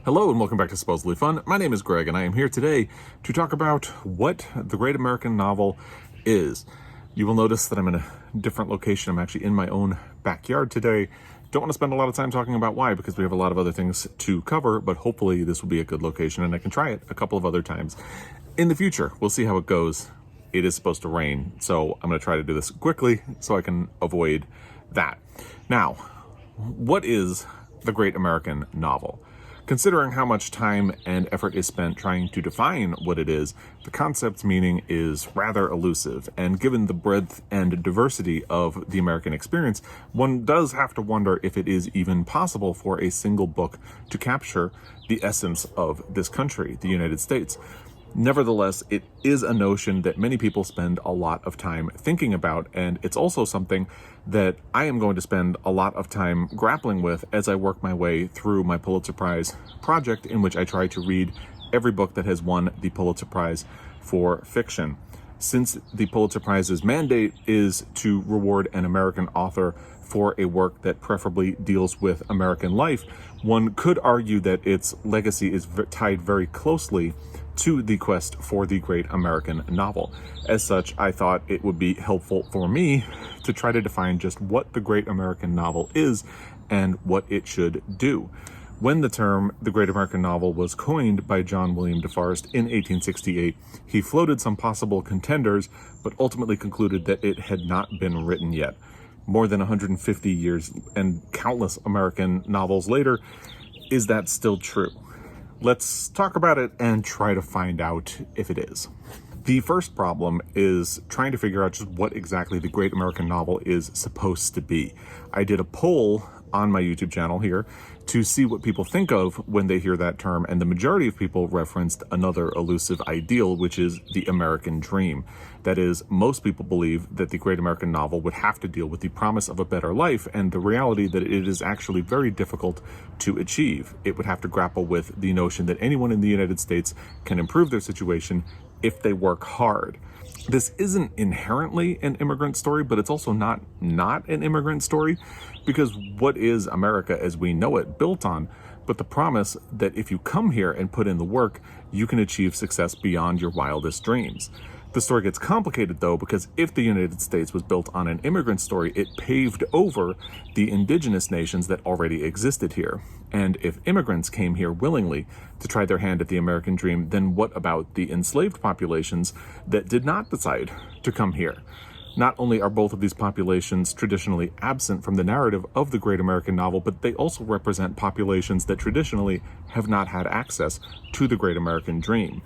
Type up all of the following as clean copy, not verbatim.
Hello and welcome back to Supposedly Fun. My name is Greg and I am here today to talk about what the great American novel is. You will notice that I'm in a different location. I'm actually in my own backyard today. Don't want to spend a lot of time talking about why because we have a lot of other things to cover, but hopefully this will be a good location and I can try it a couple of other times in the future. We'll see how it goes. It is supposed to rain, so I'm going to try to do this quickly so I can avoid that. Now, what is the great American novel? Considering how much time and effort is spent trying to define what it is, the concept's meaning is rather elusive, and given the breadth and diversity of the American experience, one does have to wonder if it is even possible for a single book to capture the essence of this country, the United States. Nevertheless, it is a notion that many people spend a lot of time thinking about, and it's also something that I am going to spend a lot of time grappling with as I work my way through my Pulitzer Prize project, in which I try to read every book that has won the Pulitzer Prize for fiction. Since the Pulitzer Prize's mandate is to reward an American author for a work that preferably deals with American life, one could argue that its legacy is tied very closely to the quest for the great American novel. As such, I thought it would be helpful for me to try to define just what the great American novel is and what it should do. When the term the great American novel was coined by John William DeForest in 1868, he floated some possible contenders, but ultimately concluded that it had not been written yet. More than 150 years and countless American novels later, is that still true? Let's talk about it and try to find out if it is. The first problem is trying to figure out just what exactly the great American novel is supposed to be. I did a poll on my YouTube channel here to see what people think of when they hear that term, and the majority of people referenced another elusive ideal, which is the American dream. That is, most people believe that the great American novel would have to deal with the promise of a better life and the reality that it is actually very difficult to achieve. It would have to grapple with the notion that anyone in the United States can improve their situation if they work hard. This isn't inherently an immigrant story, but it's also not an immigrant story, because what is America as we know it built on but the promise that if you come here and put in the work, you can achieve success beyond your wildest dreams. The story gets complicated, though, because if the United States was built on an immigrant story, it paved over the indigenous nations that already existed here. And if immigrants came here willingly to try their hand at the American dream, then what about the enslaved populations that did not decide to come here? Not only are both of these populations traditionally absent from the narrative of the great American novel, but they also represent populations that traditionally have not had access to the great American dream.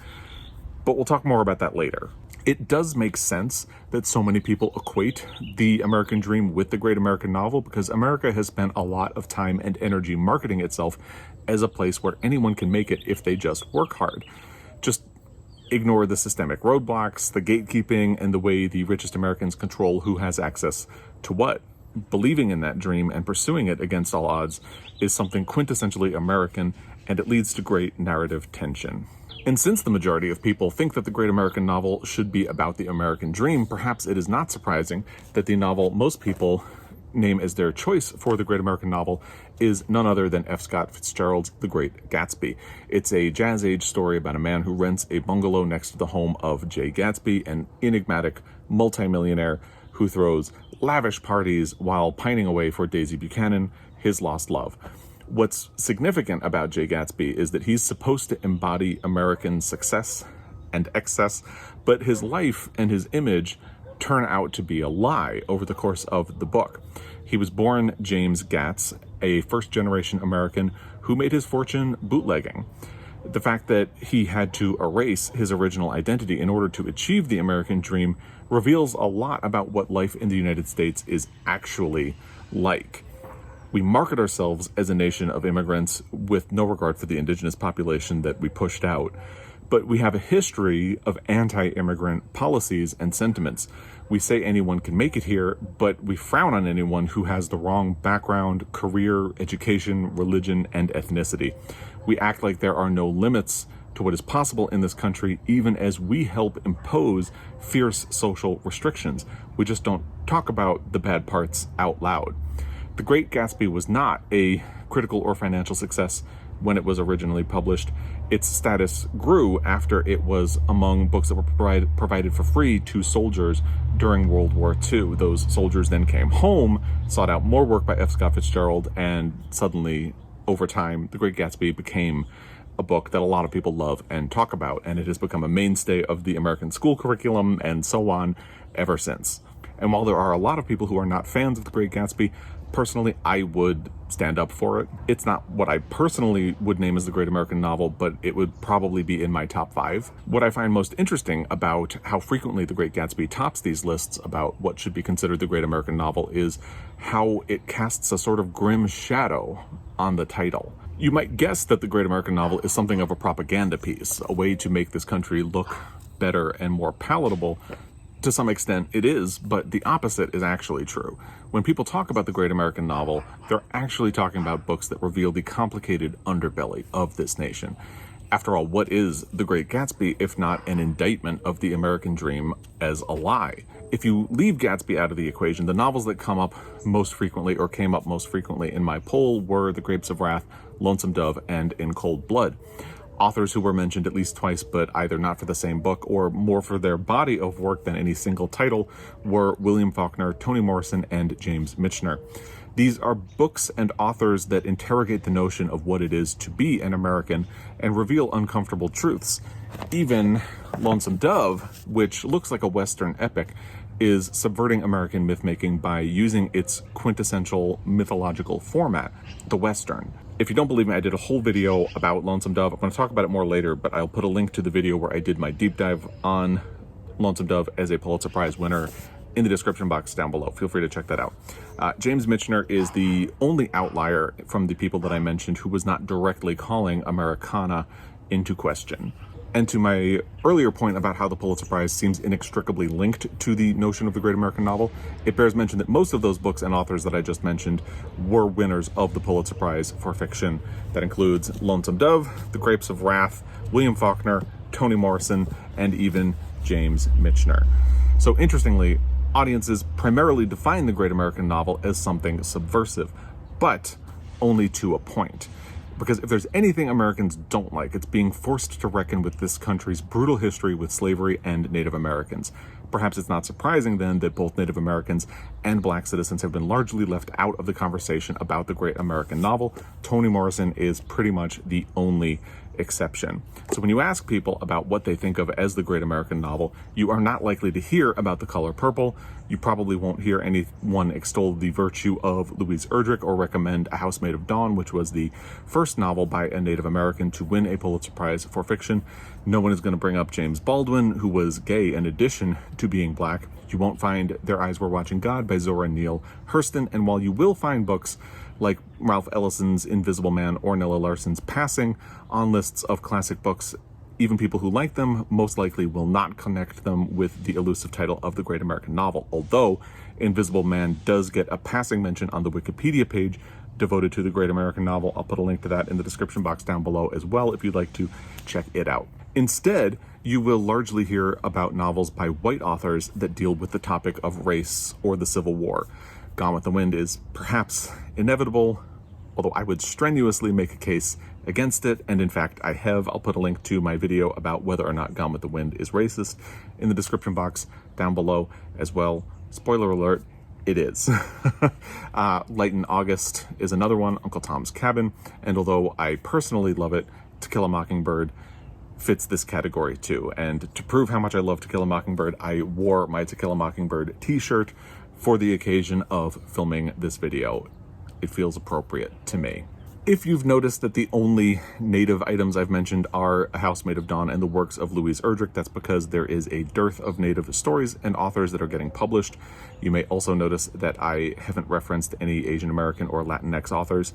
But we'll talk more about that later. It does make sense that so many people equate the American dream with the great American novel, because America has spent a lot of time and energy marketing itself as a place where anyone can make it if they just work hard. Just ignore the systemic roadblocks, the gatekeeping, and the way the richest Americans control who has access to what. Believing in that dream and pursuing it against all odds is something quintessentially American, and it leads to great narrative tension. And since the majority of people think that the great American novel should be about the American dream, perhaps it is not surprising that the novel most people name as their choice for the great American novel is none other than F. Scott Fitzgerald's The Great Gatsby. It's a jazz age story about a man who rents a bungalow next to the home of Jay Gatsby, an enigmatic multimillionaire who throws lavish parties while pining away for Daisy Buchanan, his lost love. What's significant about Jay Gatsby is that he's supposed to embody American success and excess, but his life and his image turn out to be a lie over the course of the book. He was born James Gatz, a first-generation American who made his fortune bootlegging. The fact that he had to erase his original identity in order to achieve the American dream reveals a lot about what life in the United States is actually like. We market ourselves as a nation of immigrants with no regard for the indigenous population that we pushed out. But we have a history of anti-immigrant policies and sentiments. We say anyone can make it here, but we frown on anyone who has the wrong background, career, education, religion, and ethnicity. We act like there are no limits to what is possible in this country, even as we help impose fierce social restrictions. We just don't talk about the bad parts out loud. The Great Gatsby was not a critical or financial success when it was originally published. Its status grew after it was among books that were provided for free to soldiers during World War II. Those soldiers then came home, sought out more work by F. Scott Fitzgerald, and suddenly, over time, The Great Gatsby became a book that a lot of people love and talk about, and it has become a mainstay of the American school curriculum and so on ever since. And while there are a lot of people who are not fans of The Great Gatsby, personally, I would stand up for it. It's not what I personally would name as the great American novel, but it would probably be in my top 5. What I find most interesting about how frequently The Great Gatsby tops these lists about what should be considered the great American novel is how it casts a sort of grim shadow on the title. You might guess that the great American novel is something of a propaganda piece, a way to make this country look better and more palatable. To some extent it is, but the opposite is actually true. When people talk about the great American novel, they're actually talking about books that reveal the complicated underbelly of this nation. After all, what is The Great Gatsby if not an indictment of the American dream as a lie? If you leave Gatsby out of the equation, the novels that come up most frequently, or came up most frequently in my poll, were The Grapes of Wrath, Lonesome Dove, and In Cold Blood. Authors who were mentioned at least twice, but either not for the same book or more for their body of work than any single title, were William Faulkner, Toni Morrison, and James Michener. These are books and authors that interrogate the notion of what it is to be an American and reveal uncomfortable truths. Even Lonesome Dove, which looks like a Western epic, is subverting American myth-making by using its quintessential mythological format, the Western. If you don't believe me, I did a whole video about Lonesome Dove. I'm going to talk about it more later, but I'll put a link to the video where I did my deep dive on Lonesome Dove as a Pulitzer Prize winner in the description box down below. Feel free to check that out. James Michener is the only outlier from the people that I mentioned who was not directly calling Americana into question. And to my earlier point about how the Pulitzer Prize seems inextricably linked to the notion of the great American novel, it bears mention that most of those books and authors that I just mentioned were winners of the Pulitzer Prize for fiction. That includes Lonesome Dove, The Grapes of Wrath, William Faulkner, Toni Morrison, and even James Michener. So interestingly, audiences primarily define the great American novel as something subversive, but only to a point. Because if there's anything Americans don't like, it's being forced to reckon with this country's brutal history with slavery and Native Americans. Perhaps it's not surprising then that both Native Americans and Black citizens have been largely left out of the conversation about the great American novel. Toni Morrison is pretty much the only exception. So when you ask people about what they think of as the great American novel, you are not likely to hear about The Color Purple. You probably won't hear anyone extol the virtue of Louise Erdrich or recommend A Housemaid of Dawn, which was the first novel by a Native American to win a Pulitzer Prize for fiction. No one is going to bring up James Baldwin, who was gay in addition to being Black. You won't find Their Eyes Were Watching God by Zora Neale Hurston, and while you will find books like Ralph Ellison's Invisible Man or Nella Larsen's Passing on lists of classic books, even people who like them most likely will not connect them with the elusive title of the great American novel, although Invisible Man does get a passing mention on the Wikipedia page devoted to the great American novel. I'll put a link to that in the description box down below as well if you'd like to check it out. Instead, you will largely hear about novels by white authors that deal with the topic of race or the Civil War. Gone with the Wind is perhaps inevitable, although I would strenuously make a case against it, and in fact I have. I'll put a link to my video about whether or not Gone with the Wind is racist in the description box down below as well. Spoiler alert, it is. Light in August is another one, Uncle Tom's Cabin, and although I personally love it, To Kill a Mockingbird fits this category too. And to prove how much I love To Kill a Mockingbird, I wore my To Kill a Mockingbird t-shirt for the occasion of filming this video. It feels appropriate to me. If you've noticed that the only Native items I've mentioned are A Housemaid of Dawn and the works of Louise Erdrich, that's because there is a dearth of Native stories and authors that are getting published. You may also notice that I haven't referenced any Asian American or Latinx authors.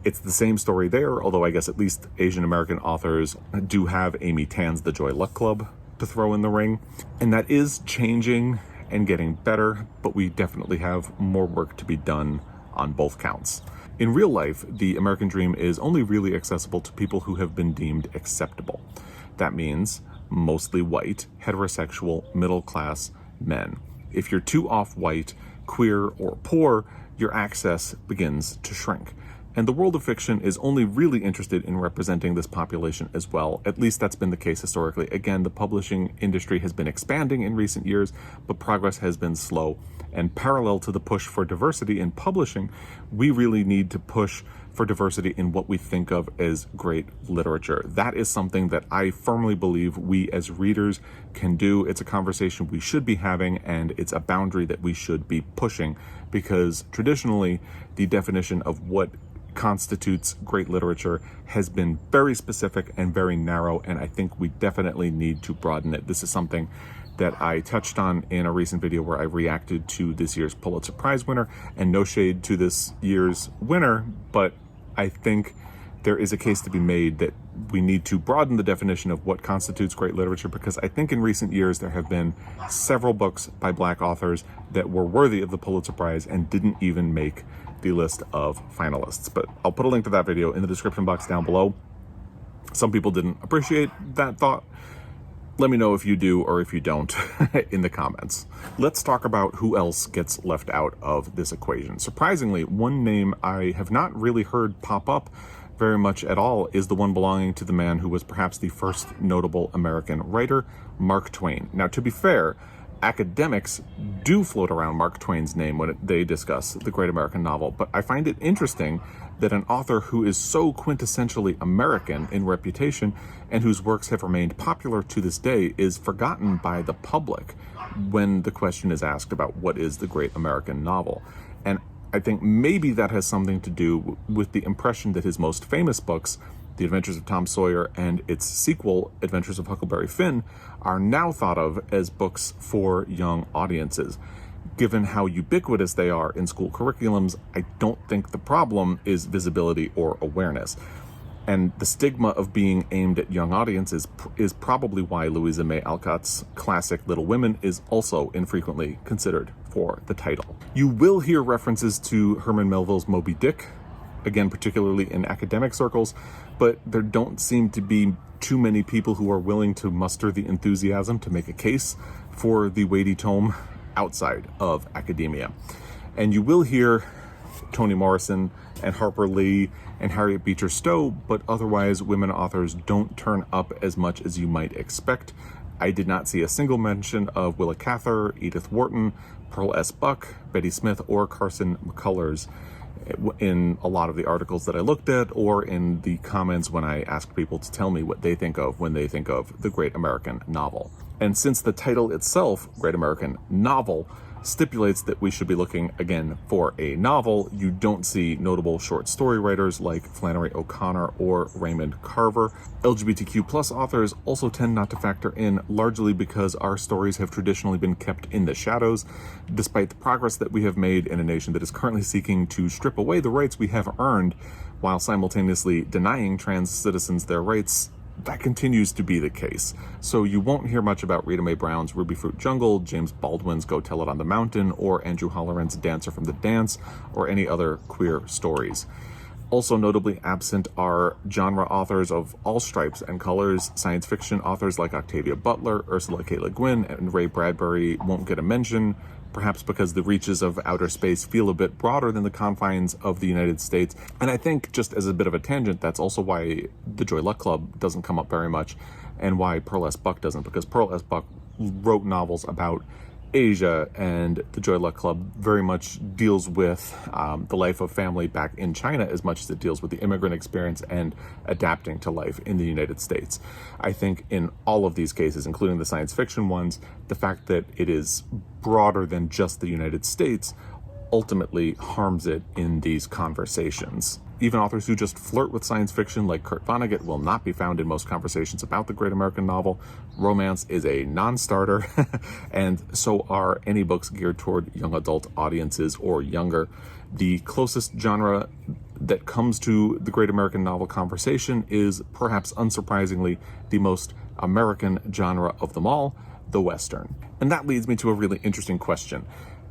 It's the same story there, although I guess at least Asian American authors do have Amy Tan's The Joy Luck Club to throw in the ring. And that is changing and getting better, but we definitely have more work to be done on both counts. In real life, the American dream is only really accessible to people who have been deemed acceptable. That means mostly white, heterosexual, middle-class men. If you're too off-white, queer, or poor, your access begins to shrink. And the world of fiction is only really interested in representing this population as well. At least that's been the case historically. Again, the publishing industry has been expanding in recent years, but progress has been slow. And parallel to the push for diversity in publishing, we really need to push for diversity in what we think of as great literature. That is something that I firmly believe we as readers can do. It's a conversation we should be having, and it's a boundary that we should be pushing, because traditionally the definition of what constitutes great literature has been very specific and very narrow, and I think we definitely need to broaden it. This is something that I touched on in a recent video where I reacted to this year's Pulitzer Prize winner, and no shade to this year's winner, but I think there is a case to be made that we need to broaden the definition of what constitutes great literature, because I think in recent years there have been several books by Black authors that were worthy of the Pulitzer Prize and didn't even make the list of finalists. But I'll put a link to that video in the description box down below. Some people didn't appreciate that thought. Let me know if you do or if you don't in the comments. Let's talk about who else gets left out of this equation. Surprisingly, one name I have not really heard pop up very much at all is the one belonging to the man who was perhaps the first notable American writer, Mark Twain. Now, to be fair, academics do float around Mark Twain's name when they discuss the great American novel, but I find it interesting that an author who is so quintessentially American in reputation and whose works have remained popular to this day is forgotten by the public when the question is asked about what is the great American novel. And I think maybe that has something to do with the impression that his most famous books, The Adventures of Tom Sawyer and its sequel, Adventures of Huckleberry Finn, are now thought of as books for young audiences. Given how ubiquitous they are in school curriculums, I don't think the problem is visibility or awareness. And the stigma of being aimed at young audiences is probably why Louisa May Alcott's classic Little Women is also infrequently considered for the title. You will hear references to Herman Melville's Moby Dick, again, particularly in academic circles, but there don't seem to be too many people who are willing to muster the enthusiasm to make a case for the weighty tome outside of academia. And you will hear Toni Morrison and Harper Lee and Harriet Beecher Stowe, but otherwise women authors don't turn up as much as you might expect. I did not see a single mention of Willa Cather, Edith Wharton, Pearl S. Buck, Betty Smith, or Carson McCullers in a lot of the articles that I looked at, or in the comments when I asked people to tell me what they think of when they think of the great American novel. And since the title itself, Great American Novel, stipulates that we should be looking again for a novel, you don't see notable short story writers like Flannery O'Connor or Raymond Carver. LGBTQ+ authors also tend not to factor in, largely because our stories have traditionally been kept in the shadows. Despite the progress that we have made in a nation that is currently seeking to strip away the rights we have earned while simultaneously denying trans citizens their rights, that continues to be the case. So you won't hear much about Rita Mae Brown's Ruby Fruit Jungle, James Baldwin's Go Tell It on the Mountain, or Andrew Holleran's Dancer from the Dance, or any other queer stories. Also notably absent are genre authors of all stripes and colors. Science fiction authors like Octavia Butler, Ursula K. Le Guin, and Ray Bradbury won't get a mention, perhaps because the reaches of outer space feel a bit broader than the confines of the United States. And I think, just as a bit of a tangent, that's also why the Joy Luck Club doesn't come up very much, and why Pearl S. Buck doesn't, because Pearl S. Buck wrote novels about Asia, and the Joy Luck Club very much deals with the life of family back in China as much as it deals with the immigrant experience and adapting to life in the United States. I think in all of these cases, including the science fiction ones, the fact that it is broader than just the United States ultimately harms it in these conversations. Even authors who just flirt with science fiction, like Kurt Vonnegut, will not be found in most conversations about the great American novel. Romance is a non-starter, and so are any books geared toward young adult audiences or younger. The closest genre that comes to the great American novel conversation is, perhaps unsurprisingly, the most American genre of them all, the Western. And that leads me to a really interesting question.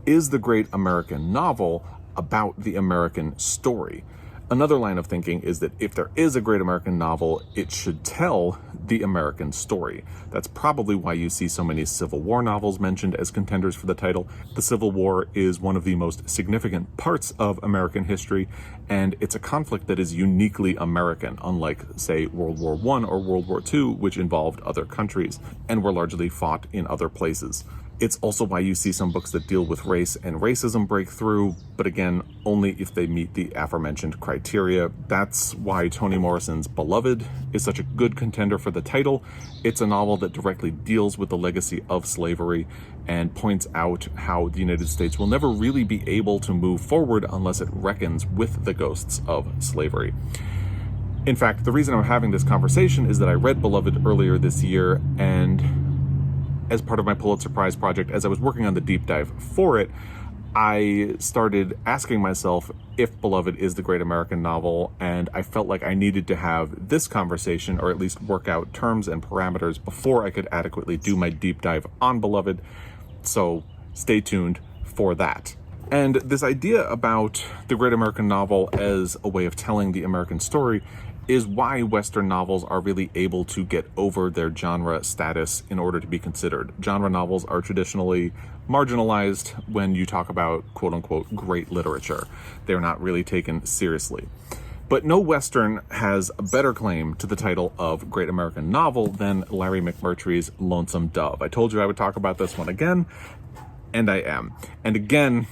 Is the great American novel about the American story? Another line of thinking is that if there is a great American novel, it should tell the American story. That's probably why you see so many Civil War novels mentioned as contenders for the title. The Civil War is one of the most significant parts of American history, and it's a conflict that is uniquely American, unlike, say, World War I or World War II, which involved other countries and were largely fought in other places. It's also why you see some books that deal with race and racism break through, but again, only if they meet the aforementioned criteria. That's why Toni Morrison's Beloved is such a good contender for the title. It's a novel that directly deals with the legacy of slavery and points out how the United States will never really be able to move forward unless it reckons with the ghosts of slavery. In fact, the reason I'm having this conversation is that I read Beloved earlier this year, and as part of my Pulitzer Prize project, as I was working on the deep dive for it, I started asking myself if Beloved is the great American novel, and I felt like I needed to have this conversation, or at least work out terms and parameters before I could adequately do my deep dive on Beloved. So stay tuned for that. And this idea about the great American novel as a way of telling the American story is why Western novels are really able to get over their genre status in order to be considered. Genre novels are traditionally marginalized when you talk about quote-unquote great literature. They're not really taken seriously. But no Western has a better claim to the title of great American novel than Larry McMurtry's Lonesome Dove. I told you I would talk about this one again, and I am. And again,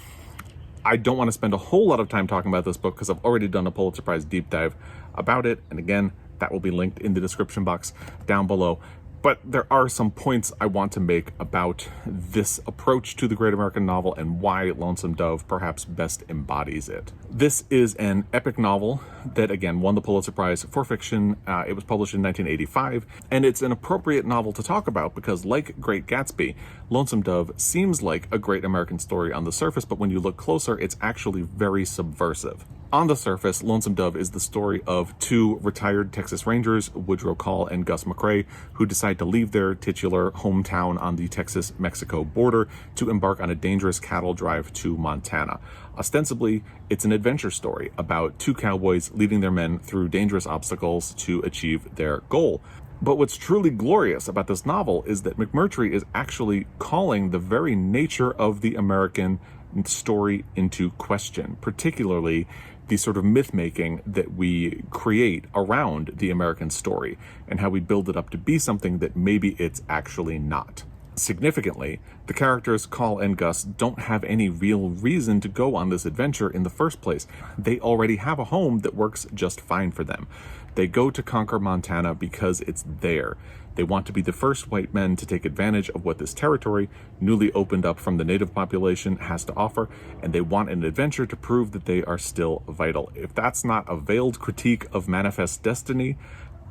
I don't want to spend a whole lot of time talking about this book because I've already done a Pulitzer Prize deep dive about it. And again, that will be linked in the description box down below. But there are some points I want to make about this approach to the great American novel and why Lonesome Dove perhaps best embodies it. This is an epic novel that, again, won the Pulitzer Prize for fiction. It was published in 1985, and it's an appropriate novel to talk about because, like Great Gatsby, Lonesome Dove seems like a great American story on the surface, but when you look closer, it's actually very subversive. On the surface, Lonesome Dove is the story of two retired Texas Rangers, Woodrow Call and Gus McCrae, who decide to leave their titular hometown on the Texas-Mexico border to embark on a dangerous cattle drive to Montana. Ostensibly, it's an adventure story about two cowboys leading their men through dangerous obstacles to achieve their goal. But what's truly glorious about this novel is that McMurtry is actually calling the very nature of the American story into question, particularly the sort of myth-making that we create around the American story and how we build it up to be something that maybe it's actually not. Significantly, the characters Call and Gus don't have any real reason to go on this adventure in the first place. They already have a home that works just fine for them. They go to conquer Montana because it's there. They want to be the first white men to take advantage of what this territory, newly opened up from the native population, has to offer, and they want an adventure to prove that they are still vital. If that's not a veiled critique of manifest destiny,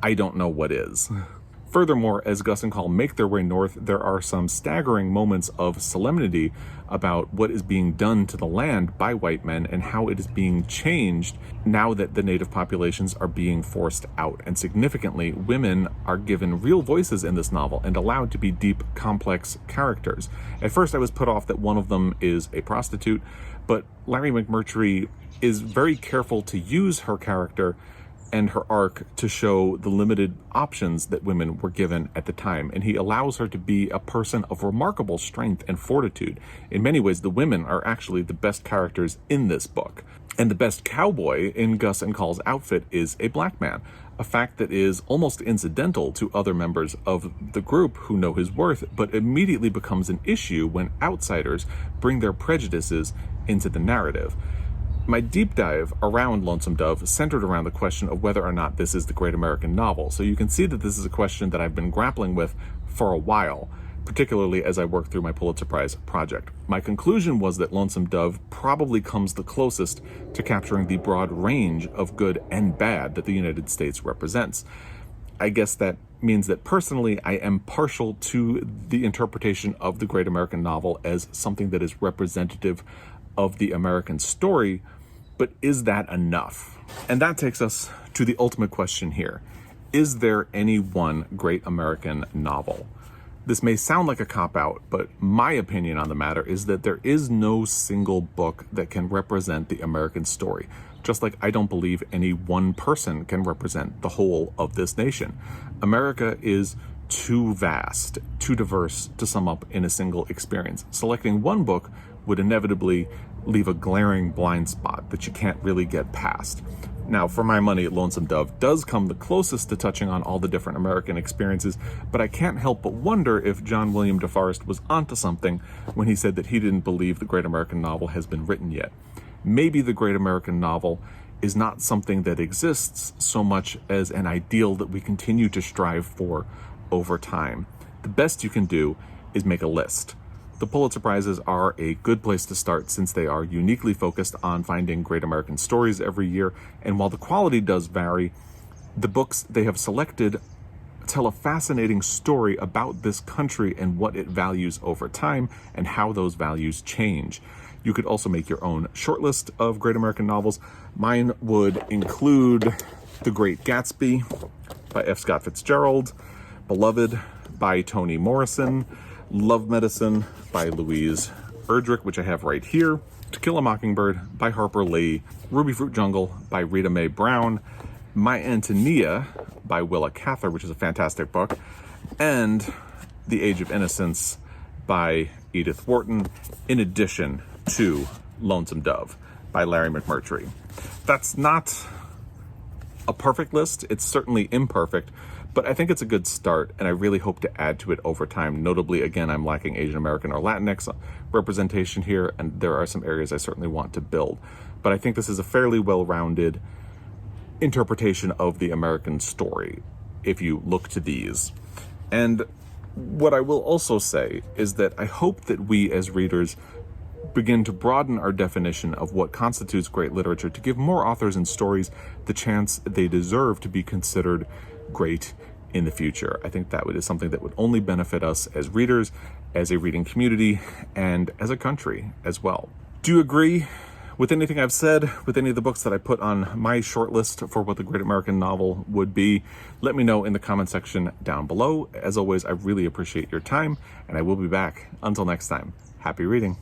I don't know what is. Furthermore, as Gus and Call make their way north, there are some staggering moments of solemnity about what is being done to the land by white men and how it is being changed now that the native populations are being forced out. And significantly, women are given real voices in this novel and allowed to be deep, complex characters. At first, I was put off that one of them is a prostitute, but Larry McMurtry is very careful to use her character and her arc to show the limited options that women were given at the time. And he allows her to be a person of remarkable strength and fortitude. In many ways, the women are actually the best characters in this book. And the best cowboy in Gus and Call's outfit is a black man, a fact that is almost incidental to other members of the group who know his worth, but immediately becomes an issue when outsiders bring their prejudices into the narrative. My deep dive around Lonesome Dove centered around the question of whether or not this is the great American novel. So you can see that this is a question that I've been grappling with for a while, particularly as I work through my Pulitzer Prize project. My conclusion was that Lonesome Dove probably comes the closest to capturing the broad range of good and bad that the United States represents. I guess that means that personally I am partial to the interpretation of the great American novel as something that is representative of the American story. But is that enough? And that takes us to the ultimate question here. Is there any one great American novel? This may sound like a cop-out, but my opinion on the matter is that there is no single book that can represent the American story. just like I don't believe any one person can represent the whole of this nation. America is too vast, too diverse to sum up in a single experience. Selecting one book would inevitably leave a glaring blind spot that you can't really get past. Now, for my money, Lonesome Dove does come the closest to touching on all the different American experiences, but I can't help but wonder if John William DeForest was onto something when he said that he didn't believe the great American novel has been written yet. Maybe the great American novel is not something that exists so much as an ideal that we continue to strive for over time. The best you can do is make a list. The Pulitzer Prizes are a good place to start since they are uniquely focused on finding great American stories every year, and while the quality does vary, the books they have selected tell a fascinating story about this country and what it values over time and how those values change. You could also make your own shortlist of great American novels. Mine would include The Great Gatsby by F. Scott Fitzgerald, Beloved by Toni Morrison, Love Medicine by Louise Erdrich, which I have right here, To Kill a Mockingbird by Harper Lee, Ruby Fruit Jungle by Rita Mae Brown, My Antonia by Willa Cather, which is a fantastic book, and The Age of Innocence by Edith Wharton, in addition to Lonesome Dove by Larry McMurtry. That's not a perfect list. It's certainly imperfect, but I think it's a good start, and I really hope to add to it over time. Notably, again, I'm lacking Asian American or Latinx representation here, and there are some areas I certainly want to build. But I think this is a fairly well-rounded interpretation of the American story, if you look to these. And what I will also say is that I hope that we as readers begin to broaden our definition of what constitutes great literature to give more authors and stories the chance they deserve to be considered great in the future. I think that is something that would only benefit us as readers, as a reading community, and as a country as well. Do you agree with anything I've said, with any of the books that I put on my shortlist for what the great American novel would be? Let me know in the comment section down below. As always, I really appreciate your time, and I will be back. Until next time, happy reading.